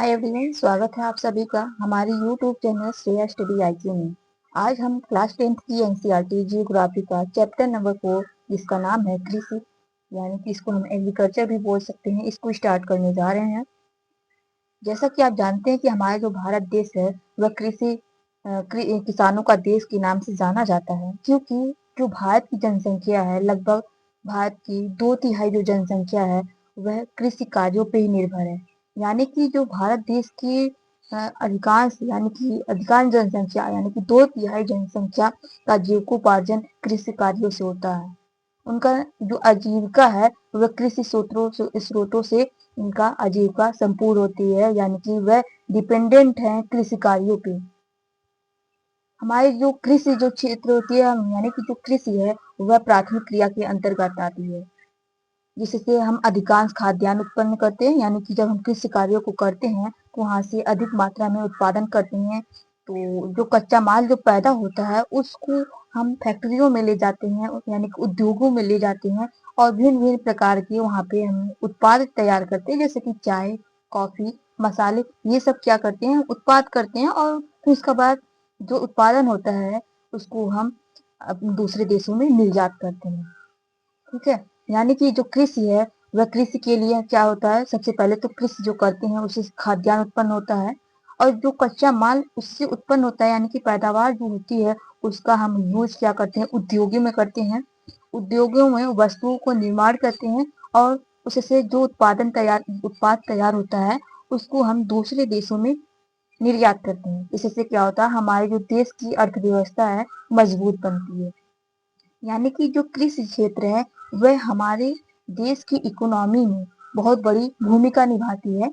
Hi everyone, स्वागत है आप सभी का हमारी YouTube channel Shreya study IQ में। आज हम क्लास 10th की एनसीईआरटी जियोग्राफी का चैप्टर नंबर 4 जिसका नाम है कृषि, यानी कि इसको हम एग्रीकल्चर भी बोल सकते हैं, इसको स्टार्ट करने जा रहे हैं। जैसा कि आप जानते हैं कि हमारा जो भारत देश है वह किसानों का देश के नाम से जाना जाता है, क्योंकि जो भारत की जनसंख्या है, लगभग भारत की 2/3 जो जनसंख्या है वह कृषि कार्यों पे ही निर्भर है। यानी कि जो भारत देश की अधिकांश जनसंख्या यानी कि 2/3 जनसंख्या का जीविकोपार्जन कृषि कार्यों से होता है। उनका जो आजीविका है वह कृषि स्रोतों से उनका आजीविका संपूर्ण होती है, यानी कि वह डिपेंडेंट है कृषि कार्यों पे। हमारी जो कृषि जो क्षेत्र होती है, यानी कि जो कृषि है वह प्राथमिक क्रिया के अंतर्गत आती है, जिससे हम अधिकांश खाद्यान्न उत्पन्न करते हैं। यानी कि जब हम कृषि कार्यों को करते हैं तो वहां से अधिक मात्रा में उत्पादन करते हैं, तो जो कच्चा माल जो पैदा होता है उसको हम फैक्ट्रियों में ले जाते हैं, यानी कि उद्योगों में ले जाते हैं और भिन्न भिन्न प्रकार के वहां पे हम उत्पाद तैयार करते हैं, जैसे कि चाय, कॉफी, मसाले, ये सब क्या करते हैं, उत्पाद करते हैं। और फिर उसके बाद जो उत्पादन होता है उसको हम दूसरे देशों में निर्यात करते हैं। ठीक है, यानी कि जो कृषि है वह कृषि के लिए क्या होता है, सबसे पहले तो कृषि जो करते हैं उससे खाद्यान्न उत्पन्न होता है, और जो कच्चा माल उससे उत्पन्न होता है, यानी कि पैदावार जो होती है उसका हम यूज क्या करते हैं, उद्योगों में करते हैं। उद्योगों में वस्तुओं को निर्माण करते हैं और उससे जो उत्पाद तैयार होता है उसको हम दूसरे देशों में निर्यात करते हैं। इससे क्या होता है, हमारे जो देश की अर्थव्यवस्था है मजबूत बनती है। यानी कि जो कृषि क्षेत्र है वह हमारे देश की इकोनॉमी में बहुत बड़ी भूमिका निभाती है।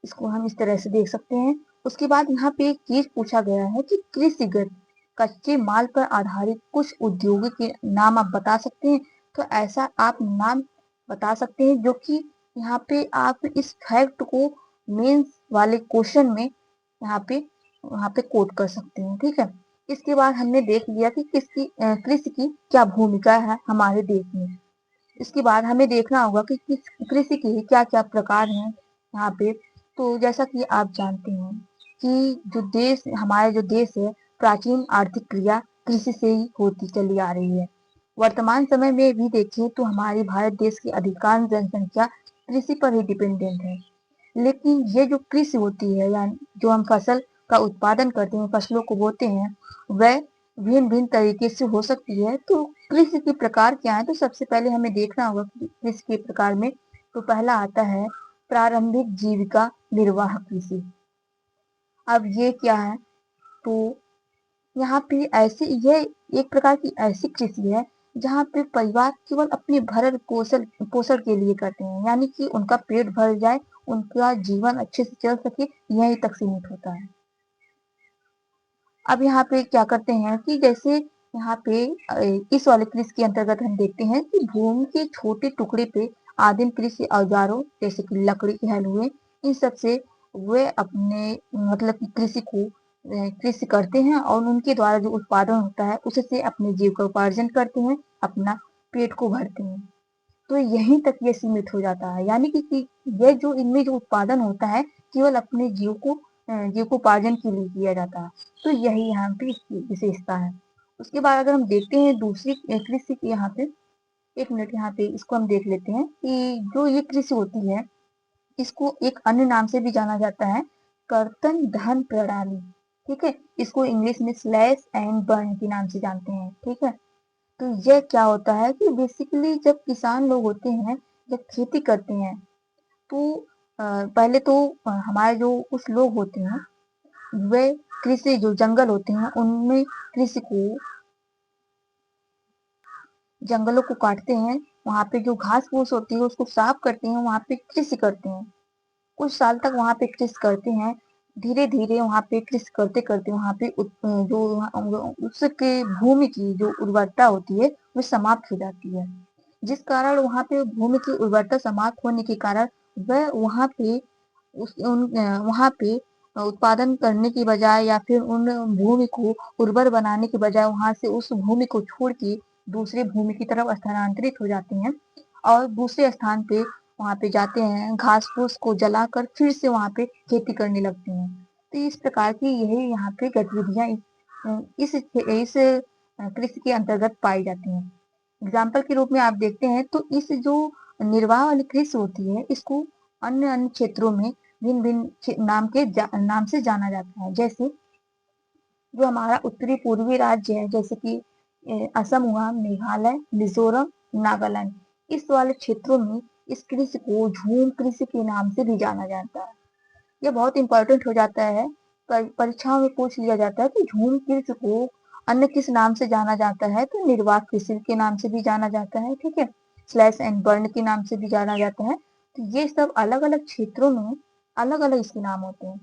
इसको हम इस तरह से देख सकते हैं। उसके बाद यहाँ पे एक चीज पूछा गया है कि कृषिगत कच्चे माल पर आधारित कुछ उद्योगों के नाम आप बता सकते हैं। तो ऐसा आप नाम बता सकते हैं जो कि यहाँ पे आप इस फैक्ट को मेंस वाले क्वेश्चन में यहाँ पे कोट कर सकते हैं। ठीक है, इसके बाद हमने देख लिया कि कृषि की क्या भूमिका है हमारे देश में। इसके बाद हमें देखना होगा कि कृषि के क्या क्या प्रकार हैं यहाँ पे। तो जैसा कि आप जानते हैं कि हमारे जो देश है, प्राचीन आर्थिक क्रिया कृषि से ही होती चली आ रही है। वर्तमान समय में भी देखें तो हमारे भारत देश की अधिकांश जनसंख्या कृषि पर ही डिपेंडेंट है। लेकिन ये जो कृषि होती है, यानी जो हम फसल का उत्पादन करते हैं, फसलों को बोते हैं, वह भिन्न भिन्न तरीके से हो सकती है। तो कृषि के प्रकार क्या है, तो सबसे पहले हमें देखना होगा कि कृषि के प्रकार में तो पहला आता है प्रारंभिक जीविका निर्वाह कृषि। अब ये क्या है, तो यहाँ पे यह एक प्रकार की ऐसी कृषि है जहाँ पे परिवार केवल अपने भरण पोषण पोषण के लिए करते हैं, यानी कि उनका पेट भर जाए, उनका जीवन अच्छे से चल सके, यहीं तक सीमित होता है। अब यहाँ पे क्या करते हैं कि जैसे यहाँ पे इस वाले कृषि के अंतर्गत हम देखते हैं कि भूमि के छोटे टुकड़े पे आदिम कृषि औजारों जैसे कि लकड़ी के हल हुए, इन सब से वे अपने मतलब कि कृषि करते हैं और उनके द्वारा जो उत्पादन होता है उससे अपने जीविका उपार्जन करते हैं, अपना पेट को भरते हैं। तो यहीं तक ये सीमित हो जाता है, यानी कि ये जो इनमें जो उत्पादन होता है केवल अपने जीविकोपार्जन के लिए किया जाता है। तो यही यहाँ पे इसकी विशेषता है। उसके बाद अगर हम देखते हैं दूसरी कृषि की, यहाँ पे एक मिनट, यहाँ पे इसको हम देख लेते हैं कि जो ये कृषि होती है इसको एक अन्य नाम से भी जाना जाता है, कर्तन दहन प्रणाली। ठीक है, इसको इंग्लिश में स्लैश एंड बर्न के नाम से जानते हैं। ठीक है, तो यह क्या होता है कि बेसिकली जब किसान लोग होते हैं, जब खेती करते हैं, तो पहले तो हमारे जो कुछ लोग होते हैं वे कृषि जो जंगल होते हैं उनमें जंगलों को काटते हैं, वहां पे जो घास फूस होती है उसको साफ करते हैं, वहां पे कृषि करते हैं। कुछ साल तक वहां पे कृषि करते हैं। धीरे धीरे वहां पे कृषि करते करते वहां पे उसके भूमि की जो उर्वरता होती है वो समाप्त हो जाती है। जिस कारण वहां पे भूमि की उर्वरता समाप्त होने के कारण वह वहां पे उत्पादन करने की बजाय या फिर उन भूमि को उर्वर बनाने की बजाय वहां से उस भूमि को छोड़ के दूसरे भूमि की तरफ स्थानांतरित हो जाते हैं और दूसरे स्थान पे वहां पे जाते हैं, घास फूस को जलाकर फिर से वहां पे खेती करने लगते हैं। तो इस प्रकार की यही यहाँ पे गतिविधियां इस कृषि के अंतर्गत पाई जाती हैं। एग्जाम्पल के रूप में आप देखते हैं तो इस जो निर्वाह वाली कृषि होती है, इसको अन्य अन्य क्षेत्रों में भिन्न भिन्न नाम से जाना जाता है। जैसे जो हमारा उत्तरी पूर्वी राज्य है, जैसे कि असम हुआ, मेघालय, मिजोरम, नागालैंड, इस वाले क्षेत्रों में इस कृषि को झूम कृषि के नाम से भी जाना जाता है। ये बहुत इंपॉर्टेंट हो जाता है, परीक्षाओं में पूछ लिया जाता है कि झूम कृषि को अन्य किस नाम से जाना जाता है, तो निर्वात कृषि के नाम से भी जाना जाता है, ठीक है, स्लैश एंड बर्न के नाम से भी जाना जाता है। तो ये सब अलग अलग क्षेत्रों में अलग अलग इसके नाम होते हैं,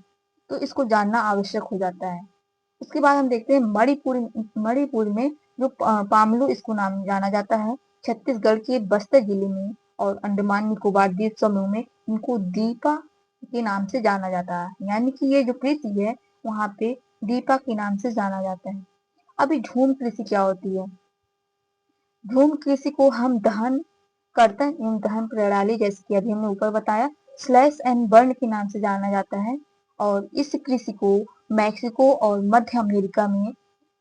तो इसको जानना आवश्यक हो जाता है। उसके बाद हम देखते हैं मणिपुर में जो पामलू इसको नाम जाना जाता है। छत्तीसगढ़ के बस्तर जिले में और अंडमान निकोबार द्वीप समूह में इनको दीपा के नाम से जाना जाता है, यानी कि ये जो कृषि है वहां पे दीपा के नाम से जाना जाता है। अभी झूम कृषि क्या होती है? झूम कृषि को हम दहन कर्तन एवं दहन प्रणाली, जैसे कि अभी हमने ऊपर बताया, स्लैश एंड बर्न के नाम से जाना जाता है। और इस कृषि को मैक्सिको और मध्य अमेरिका में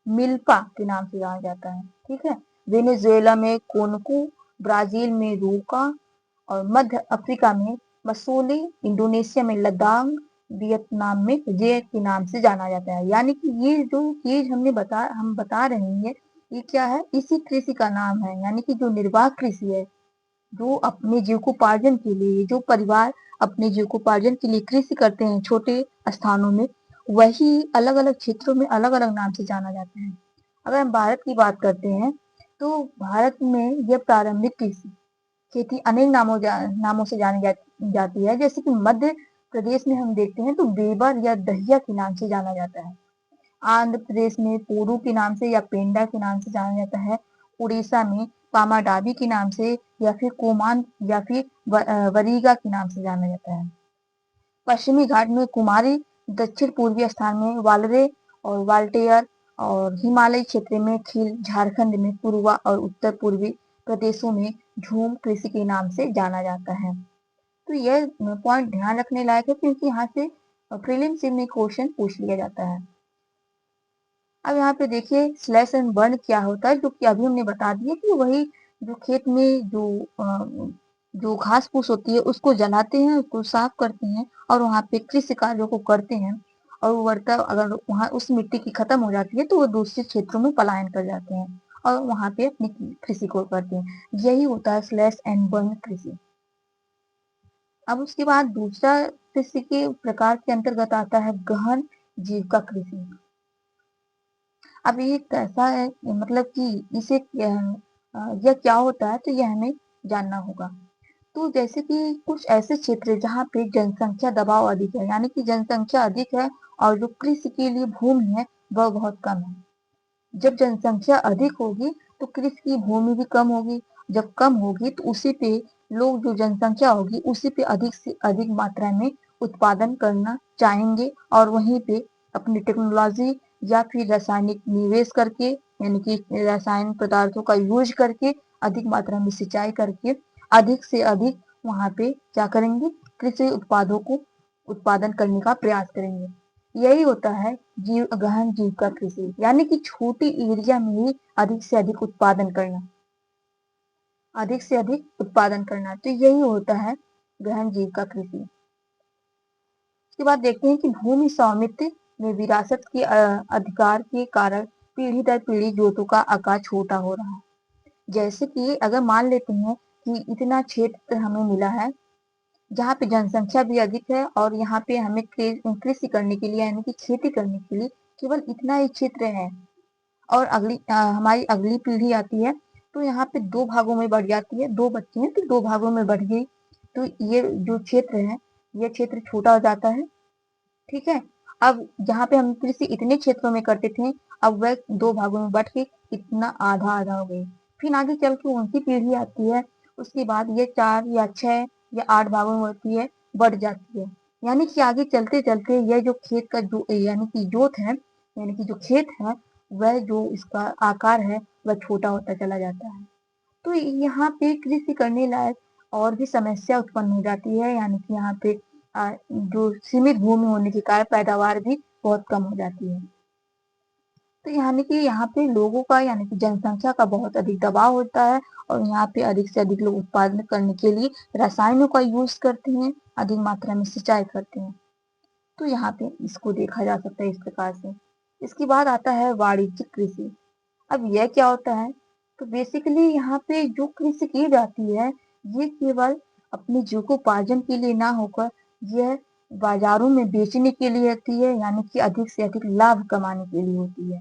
मिल्पा के नाम से जाना जाता है, ठीक है। वेनेजुएला में कोनको, ब्राजील में रूका और मध्य अफ्रीका में मसूली, इंडोनेशिया में लदांग, वियतनाम में जे के नाम से जाना जाता है। यानी कि ये जो चीज हम बता रहे हैं, ये क्या है? इसी कृषि का नाम है। यानी कि जो निर्वाह कृषि है, जो अपने जीविकोपार्जन के लिए, जो परिवार अपने जीविकोपार्जन के लिए कृषि करते हैं छोटे स्थानों में, वही अलग अलग क्षेत्रों में अलग अलग नाम से जाना जाता है। अगर हम भारत की बात करते हैं तो भारत में यह प्रारंभिक कृषि खेती अनेक नामों से जाती है। जैसे कि मध्य प्रदेश में हम देखते हैं तो बेबर या दहिया के नाम से जाना जाता है। आंध्र प्रदेश में पोरू के नाम से या पेंडा के नाम से जाना जाता है। उड़ीसा में पामाडाबी के नाम से या फिर कोमान या फिर वरीगा के नाम से जाना जाता है। पश्चिमी घाट में कुमारी, दक्षिण पूर्वी स्थान में वालरे और वाल्टेयर और हिमालयी क्षेत्र में खील, झारखंड में पूर्वा और उत्तर पूर्वी प्रदेशों में झूम कृषि के नाम से जाना जाता है। तो यह पॉइंट ध्यान रखने लायक है, क्योंकि यहाँ से प्रीलिम्स में क्वेश्चन पूछ लिया जाता है। अब यहाँ पे देखिए स्लैश एंड बर्न क्या होता है, जो कि अभी हमने बता दिया कि वही जो खेत में जो घास फूस होती है उसको जलाते हैं, उसको साफ करते हैं और वहां पे कृषि कार्यों को करते हैं। और उर्वरता अगर वहां उस मिट्टी की खत्म हो जाती है तो वो दूसरे क्षेत्रों में पलायन कर जाते हैं और वहां पे अपनी कृषि को करते हैं। यही होता है स्लैश एंड बर्न कृषि। अब उसके बाद दूसरा कृषि के प्रकार के अंतर्गत आता है गहन जीविका कृषि। अब ये कैसा है, मतलब कि यह क्या होता है, तो यह हमें जानना होगा। तो जैसे कि कुछ ऐसे क्षेत्र है जहाँ पे जनसंख्या दबाव अधिक है, यानी कि जनसंख्या अधिक है और जो कृषि के लिए भूमि है वह बहुत कम है। जब जनसंख्या अधिक होगी तो कृषि की भूमि भी कम होगी। जब कम होगी तो उसी पे लोग, जो जनसंख्या होगी उसी पे अधिक से अधिक मात्रा में उत्पादन करना चाहेंगे और वहीं पे अपनी टेक्नोलॉजी या फिर रासायनिक निवेश करके, यानी कि रासायन पदार्थों का यूज करके, अधिक मात्रा में सिंचाई करके अधिक से अधिक वहां पे क्या करेंगे, कृषि उत्पादों को उत्पादन करने का प्रयास करेंगे। यही होता है गहन जीविका कृषि, यानी कि छोटी एरिया में ही अधिक से अधिक उत्पादन करना, अधिक से अधिक उत्पादन करना। तो यही होता है गहन जीविका कृषि। उसके बाद देखते हैं कि भूमि स्वामित्व में विरासत के अधिकार के कारण पीढ़ी दर पीढ़ी जोतों का आकार छोटा हो रहा है। जैसे कि अगर मान लेते हैं कि इतना क्षेत्र हमें मिला है जहाँ पे जनसंख्या भी अधिक है और यहाँ पे हमें कृषि करने के लिए, यानी कि खेती करने के लिए केवल इतना ही क्षेत्र है, और हमारी अगली पीढ़ी आती है तो यहाँ पे दो भागों में बढ़ जाती है, दो बच्चे हैं तो दो भागों में बढ़ गई, तो ये जो क्षेत्र है ये क्षेत्र छोटा हो जाता है, ठीक है। अब जहाँ पे हम कृषि इतने क्षेत्रों में करते थे, अब वह दो भागों में बढ़ के इतना आधा आधा हो गई। फिर आगे चल के उनकी पीढ़ी आती है, उसके बाद ये 4 या 6 या 8 भागों में होती है, बढ़ जाती है। यानी कि आगे चलते चलते यह जो खेत का जो यानी कि जोत है, यानी कि जो खेत है, वह जो इसका आकार है वह छोटा होता चला जाता है। तो यहाँ पे कृषि करने लायक और भी समस्या उत्पन्न हो जाती है, यानी कि यहाँ पे जो सीमित भूमि होने के कारण पैदावार भी बहुत कम हो जाती है। तो यानी कि यहाँ पे लोगों का यानी कि जनसंख्या का बहुत अधिक दबाव होता है और यहाँ पे अधिक से अधिक लोग उत्पादन करने के लिए रसायनों का यूज करते हैं, अधिक मात्रा में सिंचाई करते हैं। तो यहाँ पे इसको देखा जा सकता है इस प्रकार से। इसके बाद आता है वाणिज्यिक कृषि। अब यह क्या होता है? तो बेसिकली यहाँ पे जो कृषि की जाती है, ये केवल अपने जीविकोपार्जन के लिए ना होकर यह बाजारों में बेचने के लिए होती है, यानी कि अधिक से अधिक लाभ कमाने के लिए होती है।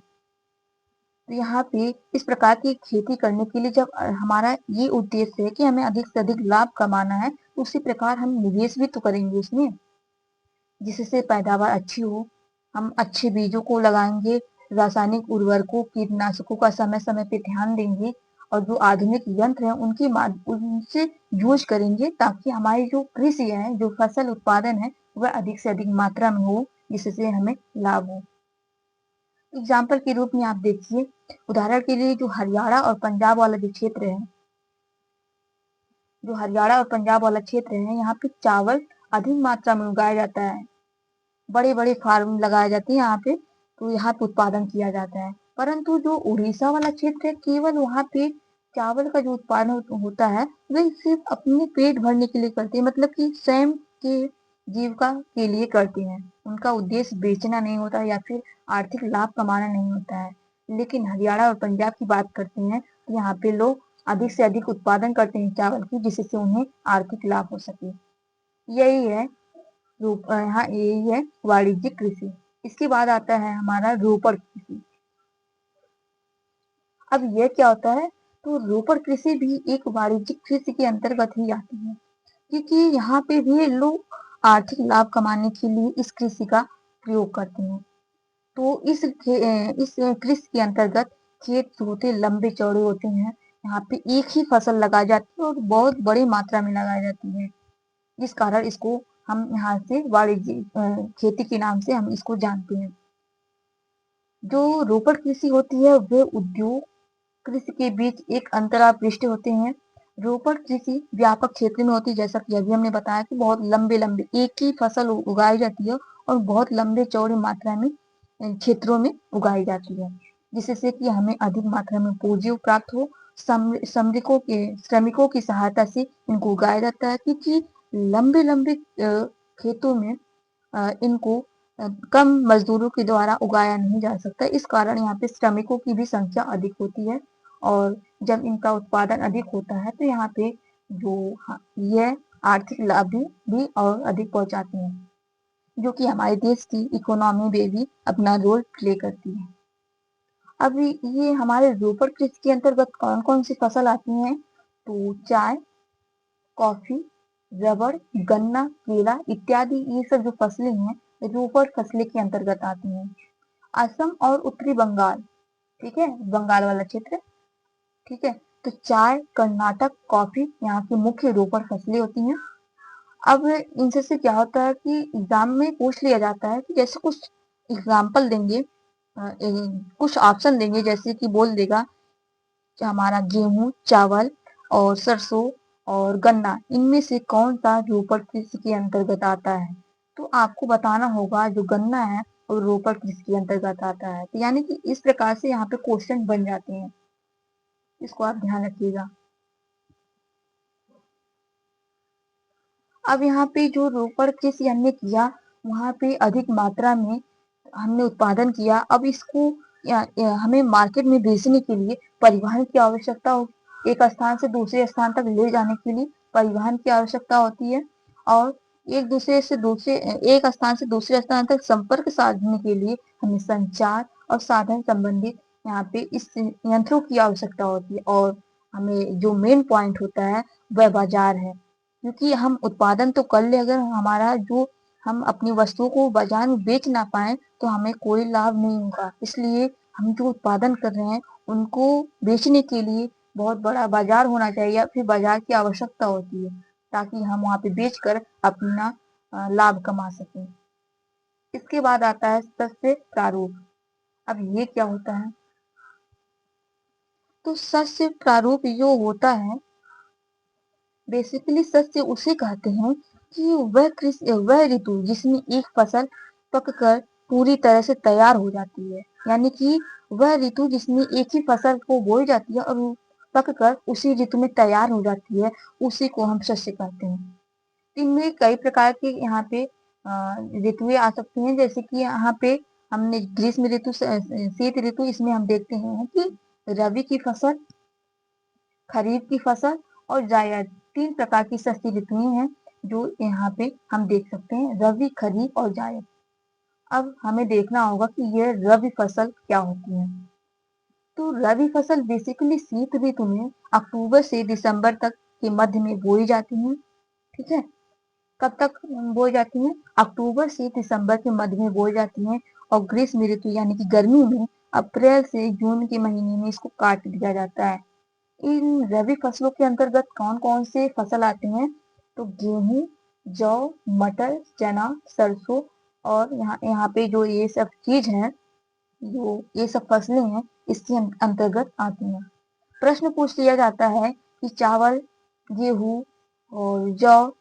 तो यहाँ पे इस प्रकार की खेती करने के लिए जब हमारा ये उद्देश्य है कि हमें अधिक से अधिक लाभ कमाना है, तो उसी प्रकार हम निवेश भी तो करेंगे उसमें, जिससे पैदावार अच्छी हो। हम अच्छे बीजों को लगाएंगे, रासायनिक उर्वरकों कीटनाशकों का समय समय पे ध्यान देंगे और जो आधुनिक यंत्र है उनसे यूज करेंगे, ताकि हमारी जो कृषि है, जो फसल उत्पादन है, वह अधिक से अधिक मात्रा में हो, जिससे हमें लाभ हो। एग्जाम्पल के रूप में आप देखिए, उदाहरण के लिए जो हरियाणा और पंजाब वाला जो क्षेत्र है, जो हरियाणा और पंजाब वाला क्षेत्र है, यहाँ पे चावल अधिक मात्रा में उगाया जाता है। बड़े बड़े फार्म लगाए जाते हैं यहाँ पे, तो यहाँ पे उत्पादन किया जाता है। परंतु जो उड़ीसा वाला क्षेत्र है, केवल वहाँ पे चावल का जो उत्पादन होता है, वे सिर्फ अपने पेट भरने के लिए करते हैं, मतलब कि स्वयं के जीविका के लिए करते हैं। उनका उद्देश्य बेचना नहीं होता या फिर आर्थिक लाभ कमाना नहीं होता है। लेकिन हरियाणा और पंजाब की बात करते हैं, तो यहाँ पे लोग अधिक से अधिक उत्पादन करते हैं चावल की, जिससे उन्हें आर्थिक लाभ हो सके। यही है यहाँ यही है वाणिज्यिक कृषि। इसके बाद आता है हमारा रोपड़ कृषि। अब यह क्या होता है? तो रोपड़ कृषि भी एक वाणिज्यिक कृषि के अंतर्गत ही आती है, क्योंकि यहाँ पे भी लोग आर्थिक लाभ कमाने के लिए इस कृषि का प्रयोग करते हैं। तो इस कृषि के अंतर्गत खेत जो होते लंबे चौड़े होते हैं, यहाँ पे एक ही फसल लगाई जाती है और बहुत बड़ी मात्रा में लगाई जाती है, जिस कारण इसको हम यहाँ से वाणिज्यिक खेती के नाम से हम इसको जानते हैं। जो रोपड़ कृषि होती है, वह उद्योग कृषि के बीच एक अंतरापृष्ठ होते हैं। रोपड़ कृषि व्यापक क्षेत्र में होती है, जैसा कि अभी हमने बताया कि बहुत लंबे लंबे एक ही फसल उगाई जाती है और बहुत लंबे चौड़ी मात्रा में क्षेत्रों में उगाई जाती है, जिससे कि हमें अधिक मात्रा में पूंजी प्राप्त हो। श्रमिकों की सहायता से इनको उगाया जाता है, क्योंकि लंबे लंबे खेतों में इनको कम मजदूरों के द्वारा उगाया नहीं जा सकता। इस कारण यहाँ पे श्रमिकों की भी संख्या अधिक होती है और जब इनका उत्पादन अधिक होता है, तो यहाँ पे जो यह आर्थिक लाभ भी और अधिक पहुंचाते हैं, जो कि हमारे देश की इकोनॉमी में भी अपना रोल प्ले करती है। अब ये हमारे रोपड़ कृषि के अंतर्गत कौन कौन सी फसल आती हैं? तो चाय, कॉफी, रबड़, गन्ना, केला इत्यादि ये सब जो फसलें हैं, रोपड़ फसलें के अंतर्गत आती हैं। असम और उत्तरी बंगाल, ठीक है, बंगाल वाला क्षेत्र, ठीक है। तो चाय, कर्नाटक, कॉफी यहाँ की मुख्य रोपड़ फसलें होती हैं। अब इनसे से क्या होता है कि एग्जाम में पूछ लिया जाता है कि जैसे कुछ एग्जाम्पल देंगे, कुछ ऑप्शन देंगे, जैसे कि बोल देगा हमारा गेहूं, चावल और सरसों और गन्ना, इनमें से कौन सा रोपड़ कृषि के अंतर्गत आता है? तो आपको बताना होगा जो गन्ना है वो रोपड़ कृषि के अंतर्गत आता है। तो यानी कि इस प्रकार से यहाँ पे क्वेश्चन बन जाते हैं, इसको आप ध्यान रखिएगा। अब यहाँ पे जो रोपड़ कृषि हमने किया, वहां पे अधिक मात्रा में हमने उत्पादन किया। अब इसको हमें मार्केट में बेचने के लिए परिवहन की आवश्यकता हो, एक स्थान से दूसरे स्थान तक ले जाने के लिए परिवहन की आवश्यकता होती है, और एक स्थान से दूसरे स्थान तक संपर्क साधने के लिए हमें संचार और साधन संबंधित यहाँ पे इस यंत्रों की आवश्यकता होती है। और हमें जो मेन पॉइंट होता है वह बाजार है, क्योंकि हम उत्पादन तो कर ले, अगर हमारा जो हम अपनी वस्तुओं को बाजार में बेच ना पाए तो हमें कोई लाभ नहीं होगा। इसलिए हम जो उत्पादन कर रहे हैं उनको बेचने के लिए बहुत बड़ा बाजार होना चाहिए, या फिर बाजार की आवश्यकता होती है, ताकि हम वहां पे बेचकर अपना लाभ कमा सकें। इसके बाद आता है सस्य प्रारूप। अब ये क्या होता है? तो सस्य प्रारूप जो होता है, बेसिकली सस्य उसे कहते हैं कि वह ऋतु जिसमें एक फसल पककर पूरी तरह से तैयार हो जाती है, यानी कि वह ऋतु जिसमें एक ही फसल को बोई जाती है और वो पककर उसी ऋतु में तैयार हो जाती है, उसी को हम शस्य कहते हैं। इनमें कई प्रकार के यहाँ पे ऋतुएं आ सकती हैं, जैसे कि यहाँ पे हमने ग्रीष्म ऋतु, शीत ऋतु, इसमें हम देखते हैं कि रबी की फसल, खरीफ की फसल और जायद, तीन प्रकार की सस्ती ऋतुएं हैं जो यहाँ पे हम देख सकते हैं, रबी, खरीफ और जायद। अब हमें देखना होगा कि यह रबी फसल क्या होती है। तो रबी फसल बेसिकली शीत ऋतु में अक्टूबर से दिसंबर तक के मध्य में बोई जाती है। ठीक है, कब तक बोई जाती हैं? अक्टूबर से दिसंबर के मध्य में बोई जाती हैं। और ग्रीष्म ऋतु यानी कि गर्मी में अप्रैल से जून के महीने में इसको काट दिया जाता है। इन रबी फसलों के अंतर्गत कौन कौन से फसल आते हैं? तो गेहूं, जौ, मटर, चना, सरसों, और यहाँ यहाँ पे जो ये सब चीज है, जो ये सब फसलें हैं, इसके अंतर्गत आती हैं। प्रश्न पूछ लिया जाता है कि चावल, गेहूं और जौ,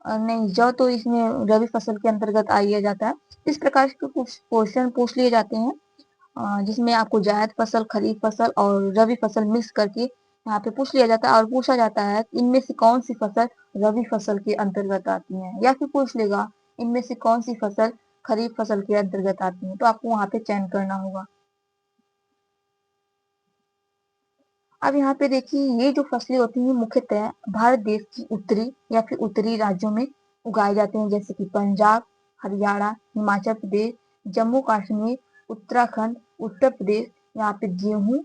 नहीं, जौ तो इसमें रबी फसल के अंतर्गत आ लिया जाता है। इस प्रकार के कुछ क्वेश्चन पूछ लिए जाते हैं, जिसमें आपको जायद फसल, खरीफ फसल और रबी फसल मिक्स करके यहाँ पे पूछ लिया जाता है, और पूछा जाता है इनमें से कौन सी फसल रबी फसल के अंतर्गत आती है, या फिर पूछ लेगा इनमें से कौन सी फसल खरीफ फसल के अंतर्गत आती है, तो आपको वहां पे चयन करना होगा। अब यहाँ पे देखिए, ये जो फसलें होती हैं मुख्यतः भारत देश की उत्तरी या फिर उत्तरी राज्यों में उगाए जाते हैं, जैसे कि पंजाब, हरियाणा, हिमाचल प्रदेश, जम्मू कश्मीर, उत्तराखंड, उत्तर प्रदेश। यहाँ पे गेहूं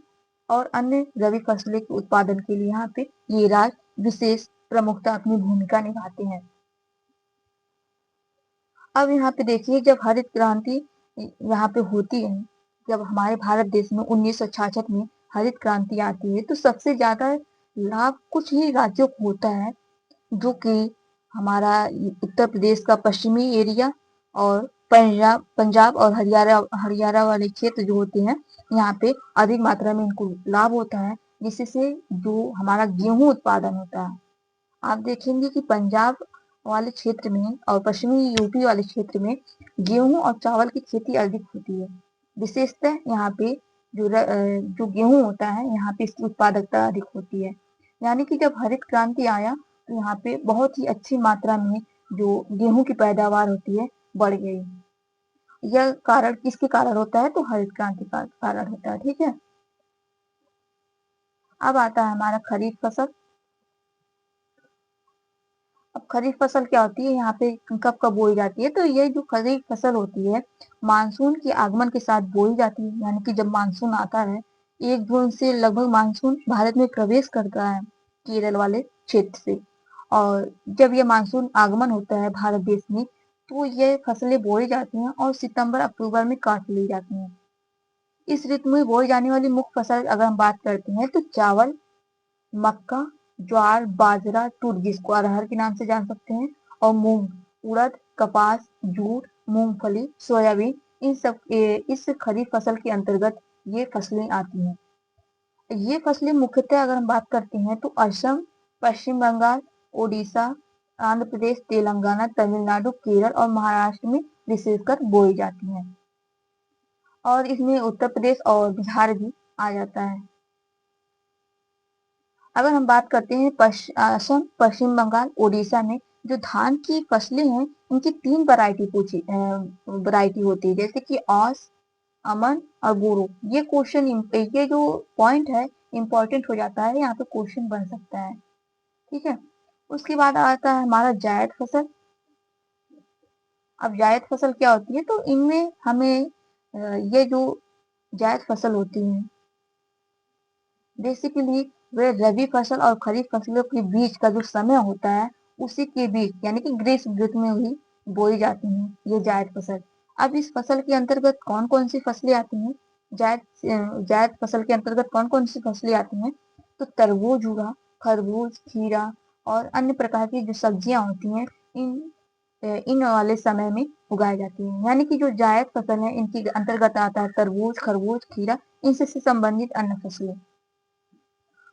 और अन्य रबी फसलें के उत्पादन के लिए यहाँ पे ये राज्य विशेष प्रमुखता अपनी भूमिका निभाते हैं। अब यहाँ पे देखिए, जब हरित क्रांति यहाँ पे होती है, जब हमारे भारत देश में 1966 में हरित क्रांति आती है, तो सबसे ज्यादा लाभ कुछ ही राज्यों को होता है, जो कि हमारा उत्तर प्रदेश का पश्चिमी एरिया और पंजाब पंजाब और हरियाणा हरियाणा वाले क्षेत्र जो होते हैं, यहाँ पे अधिक मात्रा में इनको लाभ होता है, जिससे जो हमारा गेहूं उत्पादन होता है, आप देखेंगे कि पंजाब वाले क्षेत्र में और पश्चिमी यूपी वाले क्षेत्र में गेहूं और चावल की खेती अधिक होती है। विशेषतः यहाँ पे जो गेहूं होता है, यहाँ पे इसकी उत्पादकता अधिक होती है। यानी कि जब हरित क्रांति आया, तो यहाँ पे बहुत ही अच्छी मात्रा में जो गेहूं की पैदावार होती है बढ़ गई। यह कारण किसके कारण होता है? तो हरित क्रांति का कारण होता है। ठीक है, अब आता है हमारा खरीफ फसल। अब खरीफ फसल क्या होती है, यहाँ पे कब कब बोई जाती है? तो ये जो खरीफ फसल होती है, मानसून के आगमन के साथ बोई जाती है, यानी कि जब मानसून आता है, 1 जून से लगभग मानसून भारत में प्रवेश करता है, केरल वाले क्षेत्र से। और जब ये मानसून आगमन होता है भारत देश में, तो ये फसलें बोई जाती हैं और सितंबर अक्टूबर में काट ली जाती हैं। इस ऋतु में बोई जाने वाली मुख्य फसल अगर हम बात करते हैं, तो चावल, मक्का, ज्वार, बाजरा, तुर, जिसको अरहर के नाम से जान सकते हैं, और मूंग, उड़द, कपास, जूट, मूंगफली, सोयाबीन, इन सब इस खरीफ फसल के अंतर्गत ये फसलें आती हैं। ये फसलें मुख्यतः अगर हम बात करते हैं, तो असम, पश्चिम बंगाल, उड़ीसा, आंध्र प्रदेश, तेलंगाना, तमिलनाडु, केरल और महाराष्ट्र में विशेषकर बोई जाती हैं, और इसमें उत्तर प्रदेश और बिहार भी आ जाता है। अगर हम बात करते हैं असम, पश्चिम बंगाल, उड़ीसा में जो धान की फसलें हैं, उनकी 3 वैरायटी होती है, जैसे कि औस, अमन और बोरो। ये क्वेश्चन, ये जो पॉइंट है, इंपॉर्टेंट हो जाता है, यहाँ पे क्वेश्चन बन सकता है। ठीक है, उसके बाद आता है हमारा जायद फसल। अब जायद फसल क्या होती है? तो इनमें हमें ये जो जायद फसल होती है, बेसिकली वे रबी फसल और खरीफ फसलों के बीच का जो समय होता है, उसी के बीच, यानी कि ग्रीष्म ऋतु में ही बोई जाती हैं ये जायद फसल। अब इस फसल के अंतर्गत कौन कौन सी फसलें आती हैं? जायद फसल के अंतर्गत कौन कौन सी फसलें आती हैं? तो तरबूज हुआ, खरबूज, खीरा और अन्य प्रकार की जो सब्जियां होती हैं, इन वाले समय में उगाई जाती हैं। यानी कि जो जायद फसल है, इनके अंतर्गत आता है तरबूज, खरबूज, खीरा, इनसे संबंधित अन्य फसलें।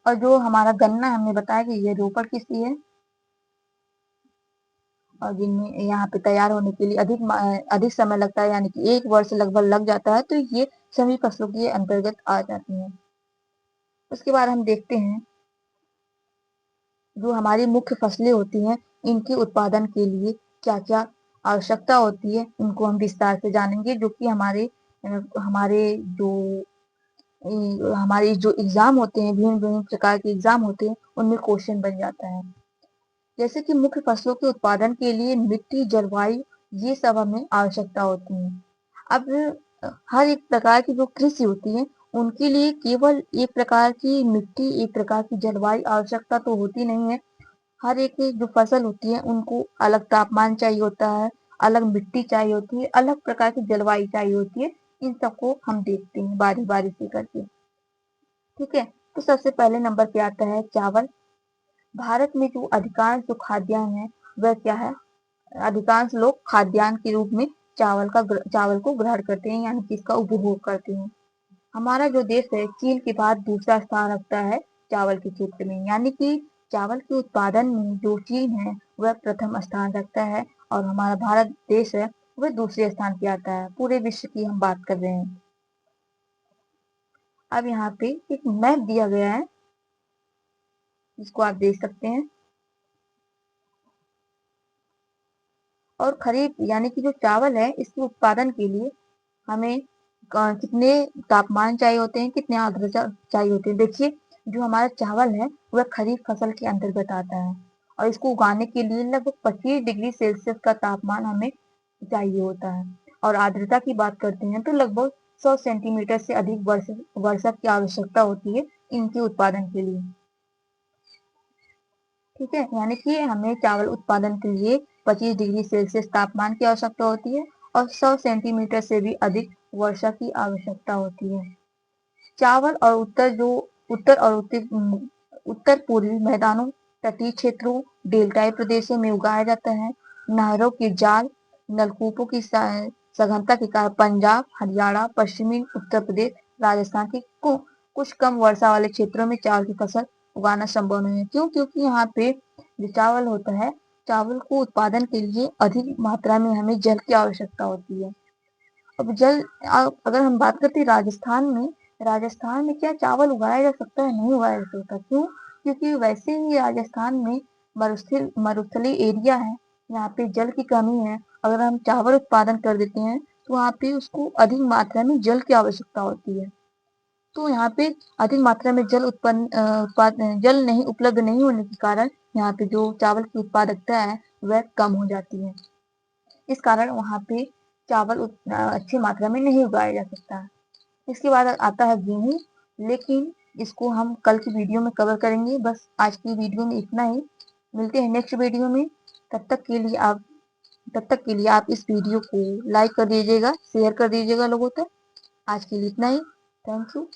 और जो हमारा गन्ना, हमने बताया कि ये रोपड़ किसकी है? और जिनमें यहाँ पे तैयार होने के लिए अधिक समय लगता है, यानी कि 1 वर्ष लगभग लग जाता है, तो ये सभी फसलों के अंतर्गत आ जाती हैं। उसके बाद हम देखते हैं जो हमारी मुख्य फसलें होती हैं, इनके उत्पादन के लिए क्या क्या आवश्यकता होती है, इनको हम विस्तार से जानेंगे, जो कि हमारे जो हमारे जो एग्जाम होते हैं, भिन्न भिन्न प्रकार के एग्जाम होते हैं, उनमें क्वेश्चन बन जाता है। जैसे कि मुख्य फसलों के उत्पादन के लिए मिट्टी, जलवायु, ये सब हमें आवश्यकता होती है। अब हर एक प्रकार की जो कृषि होती है, उनके लिए केवल एक प्रकार की मिट्टी, एक प्रकार की जलवायु आवश्यकता तो होती नहीं है। हर एक जो फसल होती है, उनको अलग तापमान चाहिए होता है, अलग मिट्टी चाहिए होती है, अलग प्रकार की जलवायु चाहिए होती है। इन सबको हम देखते हैं बारी बारी से करके। ठीक है, तो सबसे पहले नंबर पे आता है चावल। भारत में जो अधिकांश जो खाद्यान्न है, वह क्या है? अधिकांश लोग खाद्यान्न के रूप में चावल को ग्रहण करते हैं, यानी कि इसका उपभोग करते हैं। हमारा जो देश है, चीन के बाद दूसरा स्थान रखता है चावल के क्षेत्र में, यानी कि चावल के उत्पादन में जो चीन है, वह प्रथम स्थान रखता है, और हमारा भारत देश है, वह दूसरे स्थान पे आता है। पूरे विश्व की हम बात कर रहे हैं। अब यहाँ पे एक मैप दिया गया है, जिसको आप देख सकते हैं। और खरीफ यानी कि जो चावल है, इसके उत्पादन के लिए हमें कितने तापमान चाहिए होते हैं, कितने आर्द्रता चाहिए होते हैं। देखिए, जो हमारा चावल है, वह खरीफ फसल के अंतर्गत आता है, और इसको उगाने के लिए लगभग 25 डिग्री सेल्सियस का तापमान हमें चाहिए होता है। और आर्द्रता की बात करते हैं तो लगभग 100 सेंटीमीटर से अधिक वर्षा की आवश्यकता होती है इनके उत्पादन के लिए। ठीक है, यानी कि हमें चावल उत्पादन के लिए 25 डिग्री सेल्सियस तापमान की आवश्यकता होती है, और 100 सेंटीमीटर से भी अधिक वर्षा की आवश्यकता होती है। चावल और उत्तर पूर्वी मैदानों, तटीय क्षेत्रों, डेल्टाई प्रदेशों में उगाया जाता है। नहरों के जाल, नलकूपों की सघनता के कारण पंजाब, हरियाणा, पश्चिमी उत्तर प्रदेश, राजस्थान के कुछ कम वर्षा वाले क्षेत्रों में चावल की फसल उगाना संभव नहीं है। क्यों? क्योंकि यहाँ पे जो चावल होता है, चावल को उत्पादन के लिए अधिक मात्रा में हमें जल की आवश्यकता होती है। अब अगर हम बात करते हैं राजस्थान में क्या चावल उगाया जा सकता है? नहीं उगाया जा सकता। क्यों? क्योंकि वैसे ही राजस्थान में मरुस्थलीय एरिया है, यहाँ पे जल की कमी है। अगर हम चावल उत्पादन कर देते हैं, तो वहाँ पे उसको अधिक मात्रा में जल की आवश्यकता होती है। तो यहाँ पे अधिक मात्रा में जल नहीं उपलब्ध नहीं होने के कारण यहाँ पे जो चावल की उत्पादकता है, वह कम हो जाती है। इस कारण वहाँ पे चावल अच्छी मात्रा में नहीं उगाया जा सकता। इसके बाद आता है गेहूं, लेकिन इसको हम कल की वीडियो में कवर करेंगे। बस आज की वीडियो में इतना ही। मिलते हैं नेक्स्ट वीडियो में। तब तक के लिए आप इस वीडियो को लाइक कर दीजिएगा, शेयर कर दीजिएगा लोगों तक। आज के लिए इतना ही। Thank you.